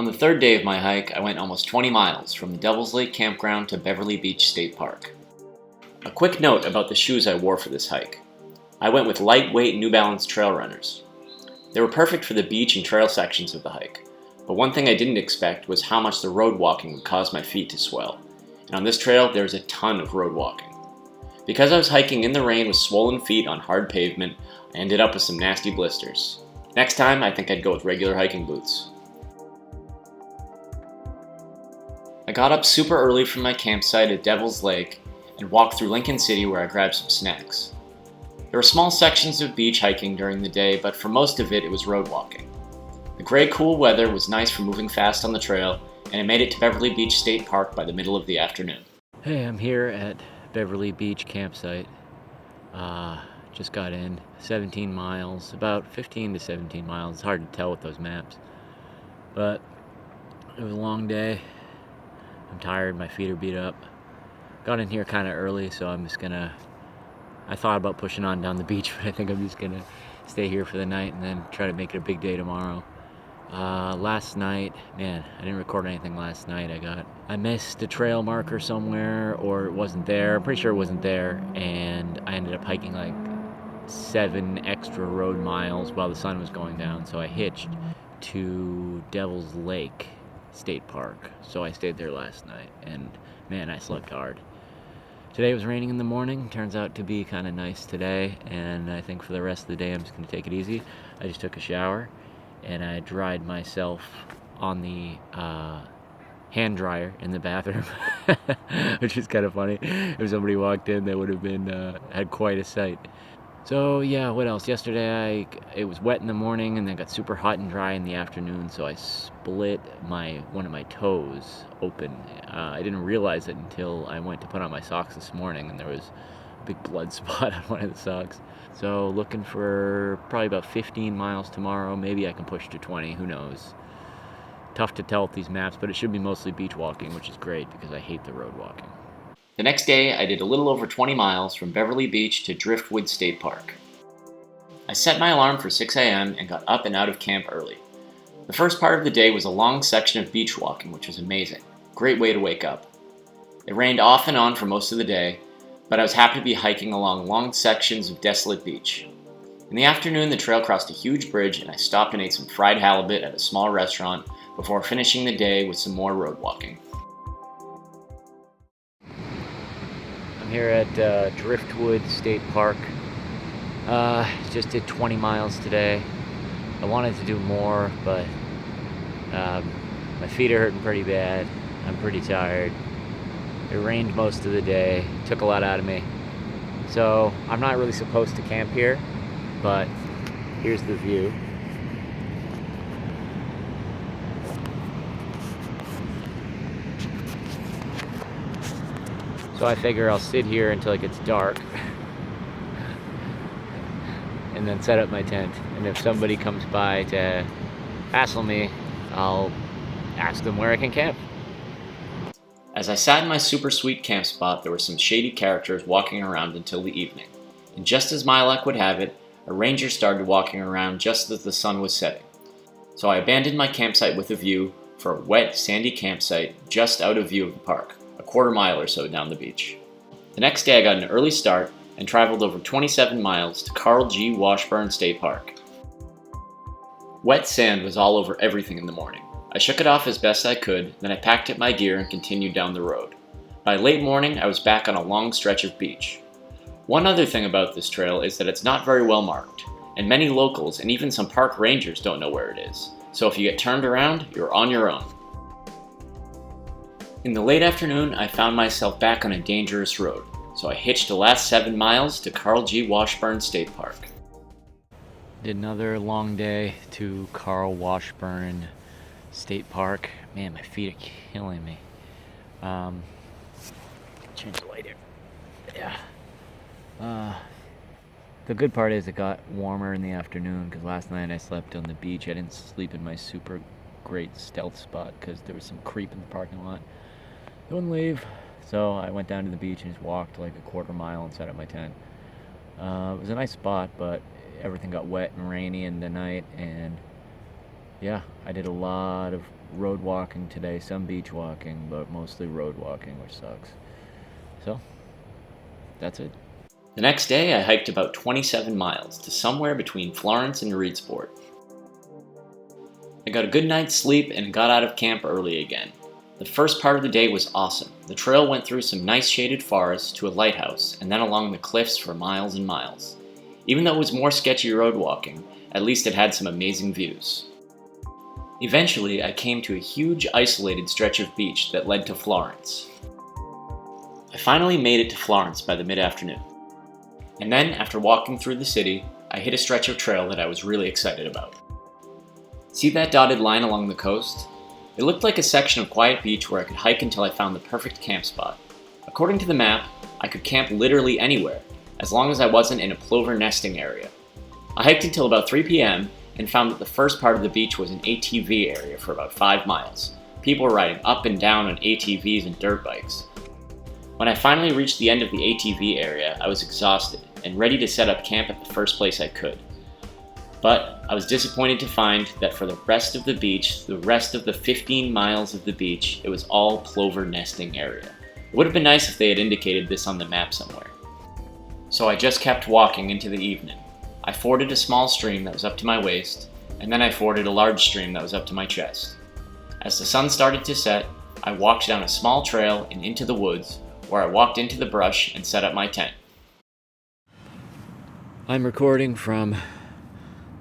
On the third day of my hike, I went almost 20 miles from the Devil's Lake Campground to Beverly Beach State Park. A quick note about the shoes I wore for this hike. I went with lightweight New Balance trail runners. They were perfect for the beach and trail sections of the hike, but one thing I didn't expect was how much the road walking would cause my feet to swell. And on this trail, there's a ton of road walking. Because I was hiking in the rain with swollen feet on hard pavement, I ended up with some nasty blisters. Next time, I think I'd go with regular hiking boots. I got up super early from my campsite at Devil's Lake and walked through Lincoln City where I grabbed some snacks. There were small sections of beach hiking during the day, but for most of it was road walking. The gray, cool weather was nice for moving fast on the trail, and I made it to Beverly Beach State Park by the middle of the afternoon. Hey, I'm here at Beverly Beach campsite. Just got in 17 miles, about 15 to 17 miles. It's hard to tell with those maps, but it was a long day. I'm tired, my feet are beat up. Got in here kind of early, so I thought about pushing on down the beach, but I think I'm just gonna stay here for the night and then try to make it a big day tomorrow. Last night, man, I didn't record anything last night. I missed a trail marker somewhere, or it wasn't there. I'm pretty sure it wasn't there, and I ended up hiking like 7 extra road miles while the sun was going down, so I hitched to Devil's Lake State Park. So I stayed there last night, and man, I slept hard. Today was raining in the morning. Turns out to be kind of nice today, and I think for the rest of the day I'm just going to take it easy. I just took a shower, and I dried myself on the hand dryer in the bathroom, which is kind of funny. If somebody walked in, that would have been had quite a sight. So yeah, what else? Yesterday it was wet in the morning and then got super hot and dry in the afternoon, so I split one of my toes open. I didn't realize it until I went to put on my socks this morning, and there was a big blood spot on one of the socks. So looking for probably about 15 miles tomorrow. Maybe I can push to 20, who knows. Tough to tell with these maps, but it should be mostly beach walking, which is great because I hate the road walking. The next day, I did a little over 20 miles from Beverly Beach to Driftwood State Park. I set my alarm for 6 a.m. and got up and out of camp early. The first part of the day was a long section of beach walking, which was amazing. Great way to wake up. It rained off and on for most of the day, but I was happy to be hiking along long sections of desolate beach. In the afternoon, the trail crossed a huge bridge, and I stopped and ate some fried halibut at a small restaurant before finishing the day with some more road walking. I'm here at Driftwood State Park. Just did 20 miles today. I wanted to do more, but my feet are hurting pretty bad. I'm pretty tired. It rained most of the day, took a lot out of me. So I'm not really supposed to camp here, but here's the view. So I figure I'll sit here until it gets dark and then set up my tent. And if somebody comes by to hassle me, I'll ask them where I can camp. As I sat in my super sweet camp spot, there were some shady characters walking around until the evening. And just as my luck would have it, a ranger started walking around just as the sun was setting. So I abandoned my campsite with a view for a wet, sandy campsite just out of view of the park, a quarter mile or so down the beach. The next day I got an early start and traveled over 27 miles to Carl G. Washburn State Park. Wet sand was all over everything in the morning. I shook it off as best I could, then I packed up my gear and continued down the road. By late morning, I was back on a long stretch of beach. One other thing about this trail is that it's not very well marked, and many locals and even some park rangers don't know where it is. So if you get turned around, you're on your own. In the late afternoon, I found myself back on a dangerous road, so I hitched the last 7 miles to Carl G. Washburn State Park. Did another long day to Carl Washburn State Park. Man, my feet are killing me. Change the light here. Yeah. The good part is it got warmer in the afternoon, because last night I slept on the beach. I didn't sleep in my super great stealth spot because there was some creep in the parking lot. They wouldn't leave, so I went down to the beach and just walked like a quarter mile and set up my tent. It was a nice spot, but everything got wet and rainy in the night, and yeah, I did a lot of road walking today, some beach walking, but mostly road walking, which sucks. So, that's it. The next day, I hiked about 27 miles to somewhere between Florence and Reedsport. I got a good night's sleep and got out of camp early again. The first part of the day was awesome. The trail went through some nice shaded forests to a lighthouse and then along the cliffs for miles and miles. Even though it was more sketchy road walking, at least it had some amazing views. Eventually, I came to a huge isolated stretch of beach that led to Florence. I finally made it to Florence by the mid-afternoon. And then, after walking through the city, I hit a stretch of trail that I was really excited about. See that dotted line along the coast? It looked like a section of quiet beach where I could hike until I found the perfect camp spot. According to the map, I could camp literally anywhere, as long as I wasn't in a plover nesting area. I hiked until about 3 p.m. and found that the first part of the beach was an ATV area for about 5 miles. People were riding up and down on ATVs and dirt bikes. When I finally reached the end of the ATV area, I was exhausted and ready to set up camp at the first place I could. But I was disappointed to find that for the rest of the beach, the rest of the 15 miles of the beach, it was all plover nesting area. It would have been nice if they had indicated this on the map somewhere. So I just kept walking into the evening. I forded a small stream that was up to my waist, and then I forded a large stream that was up to my chest. As the sun started to set, I walked down a small trail and into the woods, where I walked into the brush and set up my tent. I'm recording from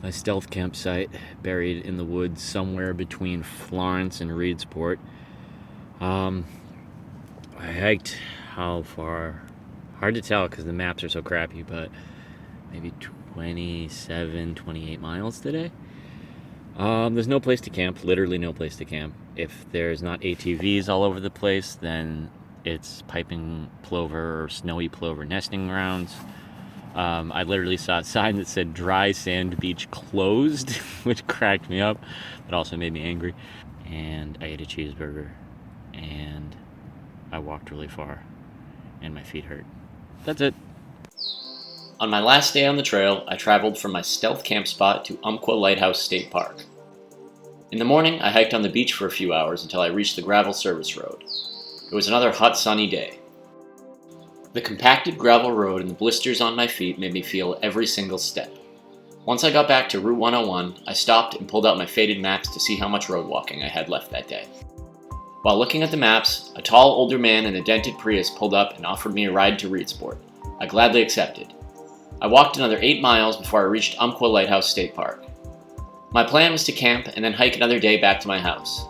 my stealth campsite buried in the woods somewhere between Florence and Reedsport. I hiked how far? Hard to tell because the maps are so crappy, but maybe 27, 28 miles today. There's no place to camp, literally no place to camp. If there's not ATVs all over the place, then it's piping plover or snowy plover nesting grounds. I literally saw a sign that said dry sand beach closed, which cracked me up, but also made me angry. And I ate a cheeseburger, and I walked really far, and my feet hurt. That's it. On my last day on the trail, I traveled from my stealth camp spot to Umpqua Lighthouse State Park. In the morning, I hiked on the beach for a few hours until I reached the gravel service road. It was another hot, sunny day. The compacted gravel road and the blisters on my feet made me feel every single step. Once I got back to Route 101, I stopped and pulled out my faded maps to see how much road walking I had left that day. While looking at the maps, a tall older man in a dented Prius pulled up and offered me a ride to Reedsport. I gladly accepted. I walked another 8 miles before I reached Umpqua Lighthouse State Park. My plan was to camp and then hike another day back to my house.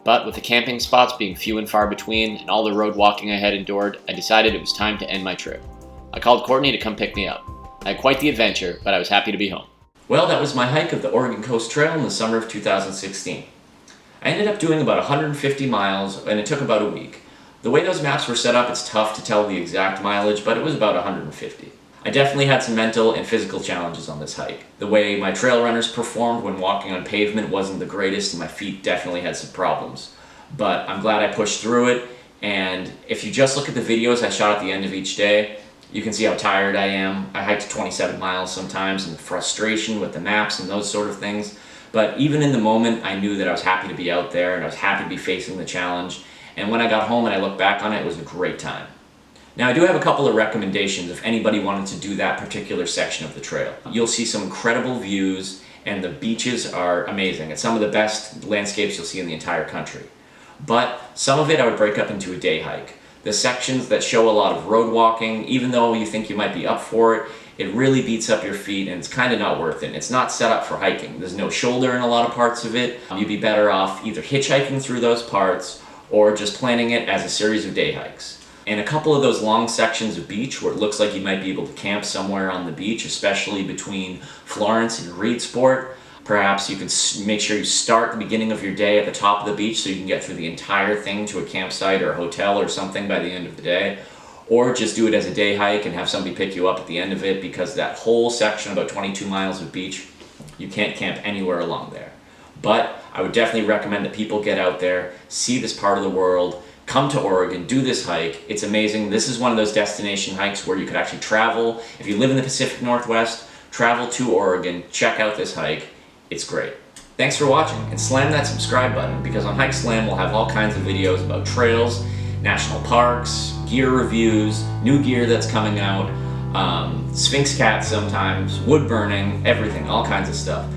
But with the camping spots being few and far between and all the road walking I had endured, I decided it was time to end my trip. I called Courtney to come pick me up. I had quite the adventure, but I was happy to be home. Well, that was my hike of the Oregon Coast Trail in the summer of 2016. I ended up doing about 150 miles, and it took about a week. The way those maps were set up, it's tough to tell the exact mileage, but it was about 150. I definitely had some mental and physical challenges on this hike. The way my trail runners performed when walking on pavement wasn't the greatest, and my feet definitely had some problems. But I'm glad I pushed through it, and if you just look at the videos I shot at the end of each day, you can see how tired I am. I hiked 27 miles sometimes, and the frustration with the maps and those sort of things. But even in the moment, I knew that I was happy to be out there, and I was happy to be facing the challenge. And when I got home and I look back on it, it was a great time. Now, I do have a couple of recommendations if anybody wanted to do that particular section of the trail. You'll see some incredible views, and the beaches are amazing. It's some of the best landscapes you'll see in the entire country. But some of it I would break up into a day hike. The sections that show a lot of road walking, even though you think you might be up for it, it really beats up your feet and it's kind of not worth it. It's not set up for hiking. There's no shoulder in a lot of parts of it. You'd be better off either hitchhiking through those parts or just planning it as a series of day hikes. And a couple of those long sections of beach where it looks like you might be able to camp somewhere on the beach, especially between Florence and Reedsport. Perhaps you could make sure you start the beginning of your day at the top of the beach so you can get through the entire thing to a campsite or a hotel or something by the end of the day. Or just do it as a day hike and have somebody pick you up at the end of it, because that whole section, about 22 miles of beach, you can't camp anywhere along there. But I would definitely recommend that people get out there, see this part of the world, come to Oregon, do this hike. It's amazing. This is one of those destination hikes where you could actually travel. If you live in the Pacific Northwest, travel to Oregon, check out this hike. It's great. Thanks for watching, and slam that subscribe button, because on Hike Slam we'll have all kinds of videos about trails, national parks, gear reviews, new gear that's coming out, Sphinx cats sometimes, wood burning, everything, all kinds of stuff.